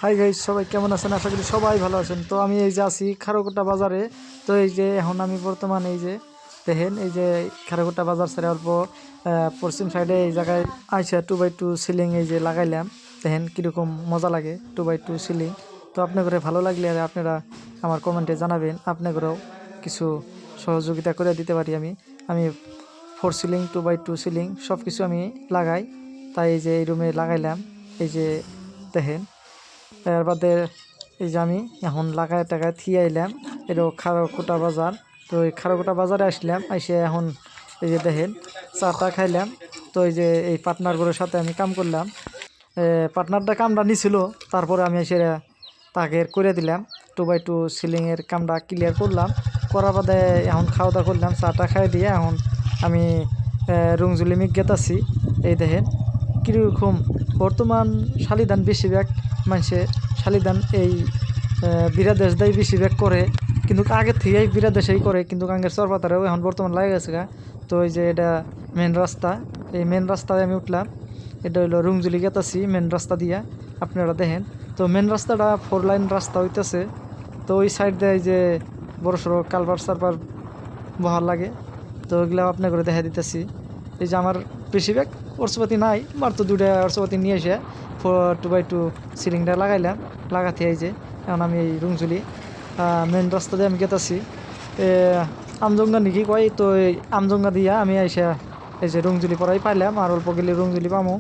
Hi guys, সবাই কেমন আছেন? আশা করি সবাই ভালো আছেন। তো আমি এই যে আছি খারকুটা বাজারে। তো এই যে এখন আমি বর্তমানে এই যে দেখেন, এই যে খারকুটা বাজার ছেড়ে অল্প পশ্চিম সাইডে এই জায়গায় আইসা 2x2 সিলিং এই যে লাগাইলাম। দেখেন কীরকম মজা লাগে 2x2 সিলিং। তো আপনাদের ভালো লাগলে আর আপনারা আমার কমেন্টে জানাবেন, আপনাদেরও কিছু সহযোগিতা করে দিতে পারি। আমি 4 সিলিং 2x2 সিলিং সব কিছু আমি লাগাই। তাই এই যে এই রুমে লাগাইলাম। এই যে দেখেন, এর বাদে এই যে আমি এখন লাগায় টাকায় থিয়ে আইলাম এটা খারকুটা বাজার। তো এই খারকুটা বাজারে আসলাম, এসে এখন এই যে দেখেন চাটা খাইলাম। তো এই যে এই পার্টনারগুলোর সাথে আমি কাম করলাম। পার্টনারটা কামটা নিছিল, তারপরে আমি এসে তাকে করে দিলাম 2x2 সিলিংয়ের কামটা ক্লিয়ার করলাম। করার বাদে এখন খাওয়া দাওয়া করলাম, চাটা খাই দিয়ে এখন আমি রুমজুলি মিক গেতাছি। এই দেখেন কীরকম বর্তমান শালিদান বেশিরভাগ মানুষে শালিদান এই বিরাদেশ দেয় বেশিরভাগ করে, কিন্তু আগের থেকেই বিরাদেশেই করে, কিন্তু আগের চরপাতারেও এখন বর্তমান লাগে গেছে গা। তো এই যে এটা মেন রাস্তা, এই মেন রাস্তায় আমি উঠলাম। এটা হইলো রুমজুলি গেতাছি মেন রাস্তা দিয়া, আপনারা দেখেন। তো মেন রাস্তাটা 4 লাইন রাস্তা হইতেছে। তো ওই সাইড দিয়ে এই যে বড় সড়ো কালভার সার্ভার বহার লাগে। তো ওইগুলো আপনার করে দেখা দিতেছি। এই যে আমার বেশিরভাগ অর্থপাতি নাই, আমার তো 2টা অর্থপাতি নিয়ে এসে 2x2 সিলিংটা লাগাইলাম। লাগাতে এই যে এখন আমি এই রুমজুলি মেন রাস্তা দিয়ে আমি গেতাছি আমজঙ্গা নাকি কয়। তো এই আমজঙ্গা দিয়া আমি এসে এই যে রুমজুলি পরাই পাইলাম, আর অল্প গেলে রুমজুলি পামো।